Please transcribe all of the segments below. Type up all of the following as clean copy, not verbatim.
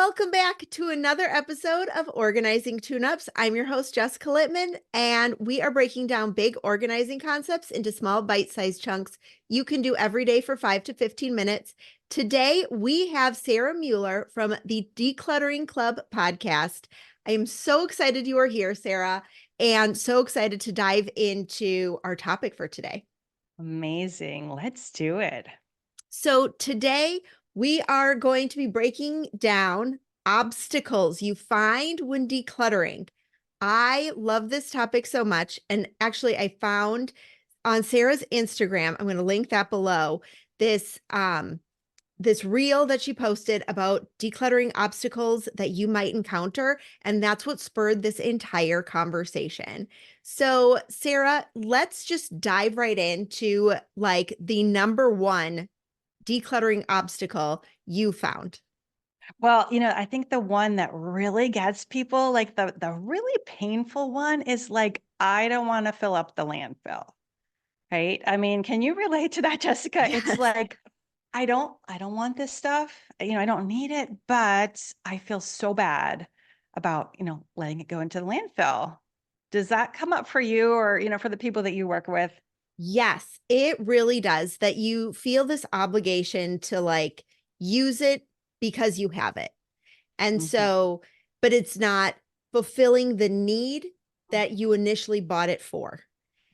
Welcome back to another episode of Organizing Tune-Ups. I'm your host, Jessica Littman, and we are breaking down big organizing concepts into small bite-sized chunks you can do every day for 5 to 15 minutes. Today, we have Sarah Mueller from the Decluttering Club podcast. I am so excited you are here, Sarah, and so excited to dive into our topic for today. Amazing. Let's do it. So today we are going to be breaking down obstacles you find when decluttering. I love this topic so much. And actually, I found on Sarah's Instagram, I'm going to link that below, this this reel that she posted about decluttering obstacles that you might encounter. And that's what spurred this entire conversation. So, Sarah, let's just dive right into like the number one decluttering obstacle you found. Well, I think the one that really gets people, like the really painful one is like, I don't want to fill up the landfill. Right? I mean, can you relate to that, Jessica? It's Yes. like, I don't want this stuff. I don't need it, but I feel so bad about, letting it go into the landfill. Does that come up for you or, for the people that you work with? Yes, it really does that you feel this obligation to like use it because you have it. And Mhm. so, but it's not fulfilling the need that you initially bought it for.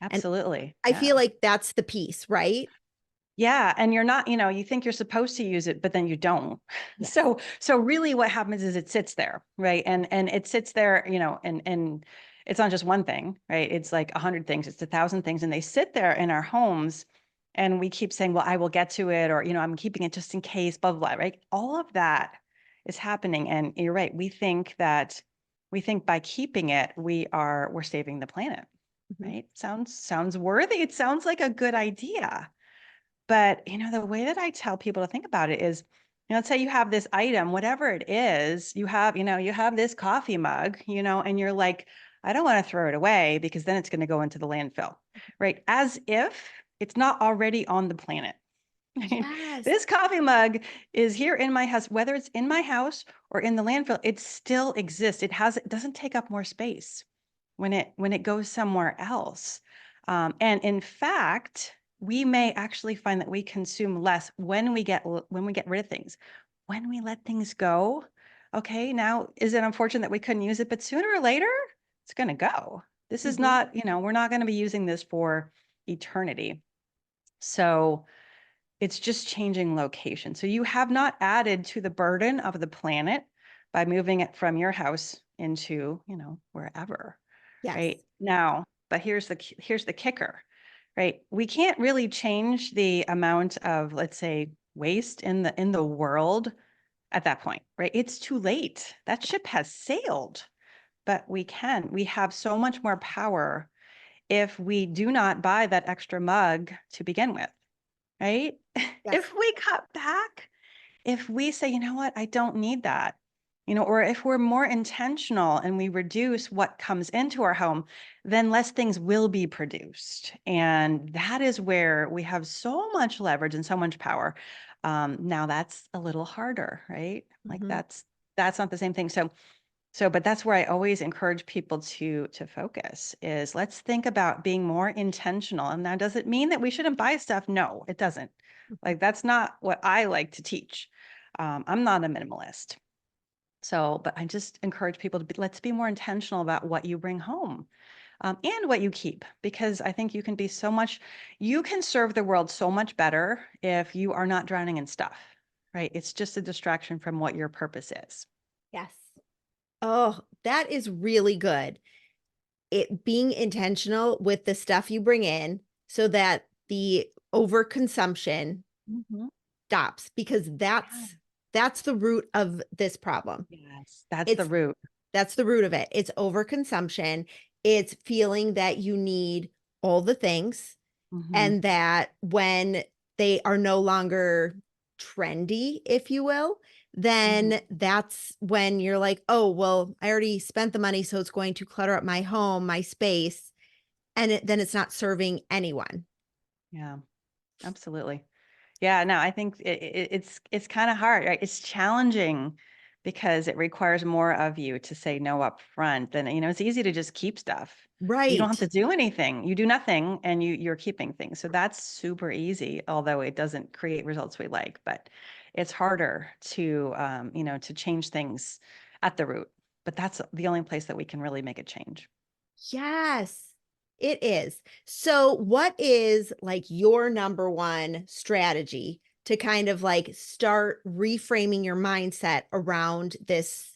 And Absolutely. I Yeah. feel like that's the piece, right? Yeah, and you're not, you think you're supposed to use it, but then you don't. Yes. So really what happens is it sits there, right? And it sits there, and it's not just one thing, right? It's like 100 things, it's 1,000 things, and they sit there in our homes and we keep saying, well, I will get to it, or I'm keeping it just in case, blah, blah, blah, right? All of that is happening. And you're right. We think by keeping it, we're saving the planet, Mhm. right? Sounds worthy. It sounds like a good idea. But, the way that I tell people to think about it is, let's say you have this item, whatever it is, you have this coffee mug, and you're like, I don't want to throw it away because then it's going to go into the landfill, right? As if it's not already on the planet. Right? Yes. This coffee mug is here in my house, whether it's in my house or in the landfill, it still exists. It doesn't take up more space when it goes somewhere else. And in fact, we may actually find that we consume less when we get rid of things, when we let things go. Okay, now is it unfortunate that we couldn't use it, but sooner or later it's going to go. This is Mhm. not, we're not going to be using this for eternity. So it's just changing location. So you have not added to the burden of the planet by moving it from your house into, wherever. Yes. Right now, but here's the kicker, right? We can't really change the amount of, let's say, waste in the world at that point, right? It's too late. That ship has sailed. But we have so much more power if we do not buy that extra mug to begin with, right? Yes. If we cut back, if we say, you know what, I don't need that, or if we're more intentional and we reduce what comes into our home, then less things will be produced. And that is where we have so much leverage and so much power. Now that's a little harder, right? Like Mhm. that's not the same thing. But that's where I always encourage people to focus is let's think about being more intentional. And now, does it mean that we shouldn't buy stuff? No, it doesn't. Like that's not what I like to teach. I'm not a minimalist. But I just encourage people let's be more intentional about what you bring home, and what you keep, because I think you can serve the world so much better if you are not drowning in stuff, right? It's just a distraction from what your purpose is. Yes. Oh, that is really good. It being intentional with the stuff you bring in so that the overconsumption Mhm. stops because Yeah. that's the root of this problem. Yes, that's the It's root. that's the root of it. It's overconsumption. It's feeling that you need all the things Mhm. and that when they are no longer trendy, if you will, Mhm. then that's when you're like, "Oh, well, I already spent the money, so it's going to clutter up my home, my space." And then it's not serving anyone. Yeah, absolutely. Yeah, no, I think it's kind of hard, right? It's challenging because it requires more of you to say no up front than, it's easy to just keep stuff. You don't have Right. to do anything. You do nothing and you're keeping things. So that's super easy, although it doesn't create results we like, but it's harder to, to change things at the root. But that's the only place that we can really make a change. Yes, it is. So, what is like your number one strategy to kind of like start reframing your mindset around this?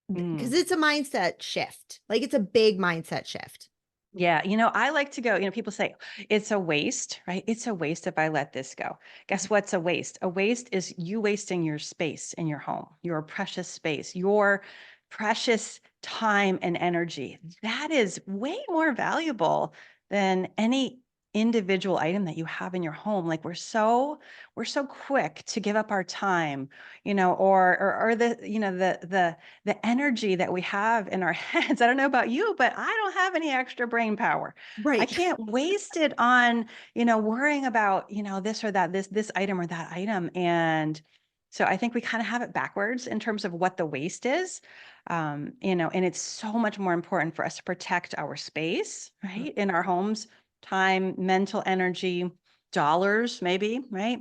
Because Mm. it's a mindset shift. Like it's a big mindset shift. Yeah, I like to go, people say it's a waste, right? It's a waste if I let this go. Mhm. Guess what's a waste? A waste is you wasting your space in your home, your precious space, your precious time and energy. That is way more valuable than any individual item that you have in your home. Like we're so quick to give up our time, or the, the energy that we have in our heads. I don't know about you, but I don't have any extra brain power. I Right. can't waste it on, worrying about, this or that, this item or that item. And so I think we kind of have it backwards in terms of what the waste is. And it's so much more important for us to protect our space, right? In our homes, time, mental energy, dollars, maybe, right?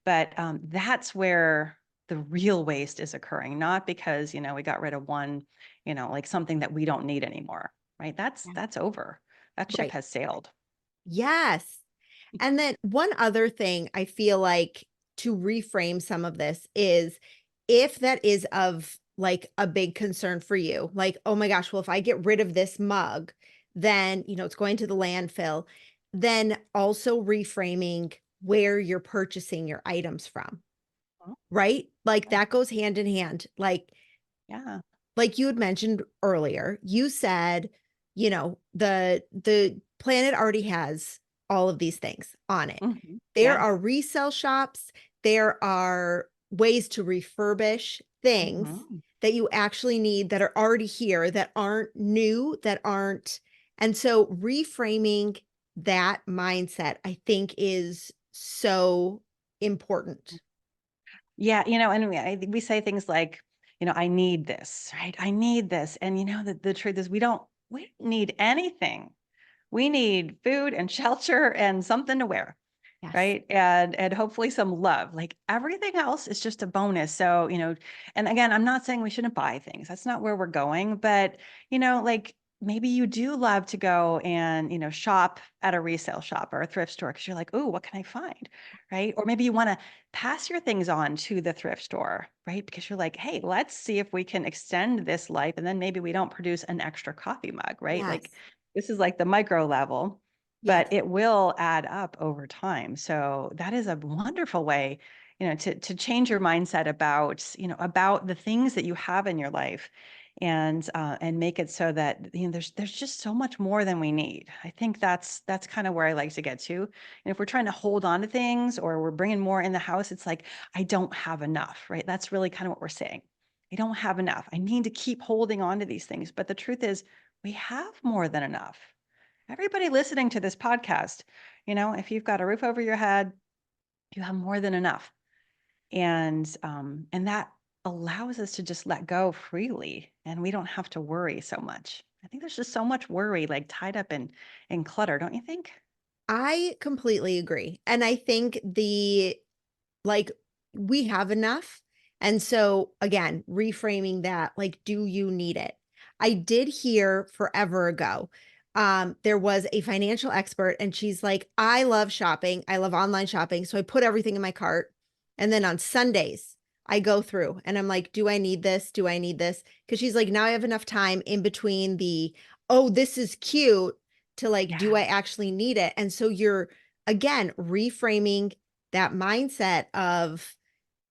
But that's where the real waste is occurring, not because, we got rid of one, like something that we don't need anymore, right? Yeah. That's over. That ship Right. has sailed. Yes. And then one other thing I feel like to reframe some of this is if that is of like a big concern for you, like, oh my gosh, well, if I get rid of this mug, then, it's going to the landfill, then also reframing where you're purchasing your items from, Oh, right? Like yeah. that goes hand in hand. Yeah. Like you had mentioned earlier, you said, the planet already has all of these things on it. There Yeah. are resale shops, there are ways to refurbish things Mhm. that you actually need that are already here, that aren't new, that aren't. And so reframing that mindset, I think, is so important. Yeah, and we say things like, I need this, right? I need this. And the truth is we don't need anything. We need food and shelter and something to wear, Yes. right? And hopefully some love. Like everything else is just a bonus. So, and again, I'm not saying we shouldn't buy things. That's not where we're going, but like maybe you do love to go and, shop at a resale shop or a thrift store because you're like, "Oh, what can I find?" Right? Or maybe you want to pass your things on to the thrift store, right? Because you're like, "Hey, let's see if we can extend this life and then maybe we don't produce an extra coffee mug," right? Like Yes. this is like the micro level, but Yes. it will add up over time. So that is a wonderful way, to change your mindset about, about the things that you have in your life and make it so that, there's just so much more than we need. I think that's kind of where I like to get to. And if we're trying to hold on to things or we're bringing more in the house, it's like, I don't have enough, right? That's really kind of what we're saying. I don't have enough. I need to keep holding on to these things. But the truth is, we have more than enough. Everybody listening to this podcast, if you've got a roof over your head, you have more than enough. And that allows us to just let go freely and we don't have to worry so much. I think there's just so much worry like tied up in clutter, don't you think? I completely agree. And I think like, we have enough. And so, again, reframing that, like, do you need it? I did hear forever ago, there was a financial expert, and she's like, I love shopping. I love online shopping. So I put everything in my cart. And then on Sundays, I go through and I'm like, do I need this? Do I need this? Because she's like, now I have enough time in between oh, this is cute to like, do Yeah. I actually need it? And so you're, again, reframing that mindset of,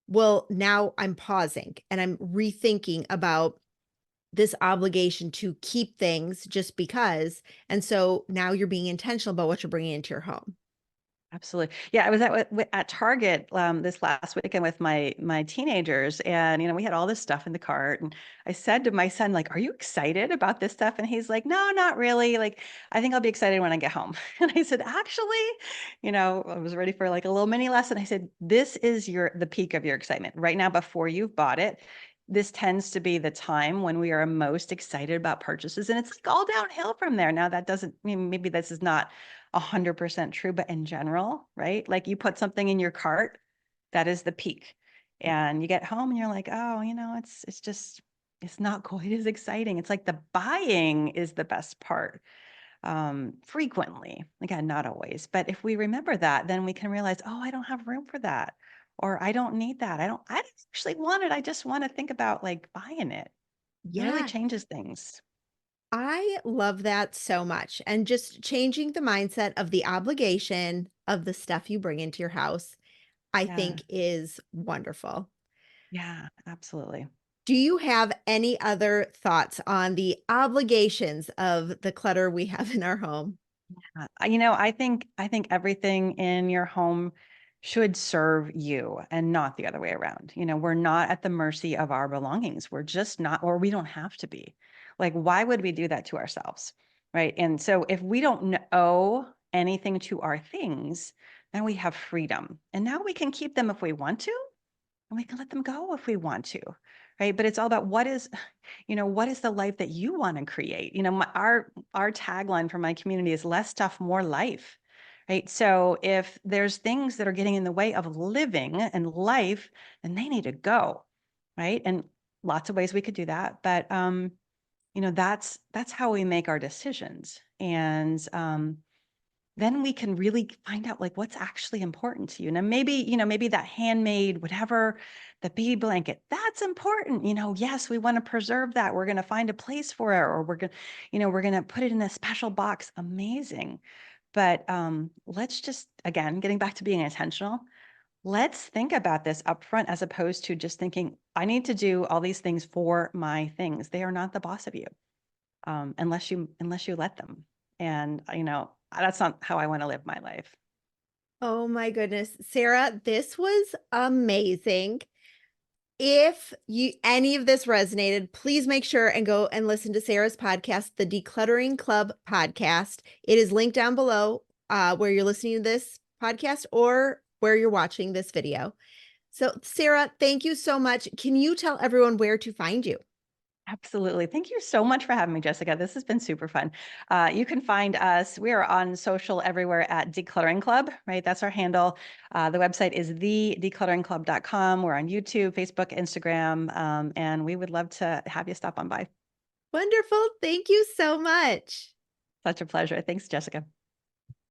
well, now I'm pausing and I'm rethinking about this obligation to keep things just because. And so now you're being intentional about what you're bringing into your home. Absolutely. Yeah, I was at Target this last weekend with my teenagers, and we had all this stuff in the cart. And I said to my son, like, "Are you excited about this stuff?" And he's like, "No, not really. Like, I think I'll be excited when I get home." And I said, "Actually, I was ready for like a little mini lesson." I said, "This is the peak of your excitement right now before you've bought it. this tends to be the time when we are most excited about purchases, and it's like all downhill from there. Now that doesn't mean, maybe this is not 100% true, but in general, right? Like you put something in your cart, that is the peak. And you get home and you're like, oh, it's just, it's not quite as exciting. It's like the buying is the best part. Frequently, again, not always, but if we remember that, then we can realize, oh, I don't have room for that, or I don't need that. I don't actually want it. I just want to think about like buying it. It really Yeah, changes things. I love that so much. And just changing the mindset of the obligation of the stuff you bring into your house, I Yeah. think is wonderful. Yeah, absolutely. Do you have any other thoughts on the obligations of the clutter we have in our home? I think everything in your home should serve you and not the other way around. We're not at the mercy of our belongings. We're just not, or we don't have to be. Like, why would we do that to ourselves? Right. And so if we don't owe anything to our things, then we have freedom. And now we can keep them if we want to, and we can let them go if we want to. Right. But it's all about what is the life that you want to create? Our tagline for my community is less stuff, more life. Right. So if there's things that are getting in the way of living and life, then they need to go. Right. And lots of ways we could do that. But that's how we make our decisions. And then we can really find out like what's actually important to you. Now, maybe that handmade, whatever, the baby blanket, that's important. Yes, we want to preserve that. We're going to find a place for it, or we're going to put it in a special box. Amazing. But let's just, again, getting back to being intentional, let's think about this upfront as opposed to just thinking, I need to do all these things for my things. They are not the boss of you, unless you let them. And that's not how I want to live my life. Oh my goodness. Sarah, this was amazing. If you any of this resonated, please make sure and go and listen to Sarah's podcast, the Decluttering Club podcast. It is linked down below where you're listening to this podcast or where you're watching this video. So, Sarah, thank you so much. Can you tell everyone where to find you? Absolutely. Thank you so much for having me, Jessica. This has been super fun. You can find us, we are on social everywhere at Decluttering Club, right? That's our handle. The website is thedeclutteringclub.com. We're on YouTube, Facebook, Instagram, and we would love to have you stop on by. Wonderful. Thank you so much. Such a pleasure. Thanks, Jessica.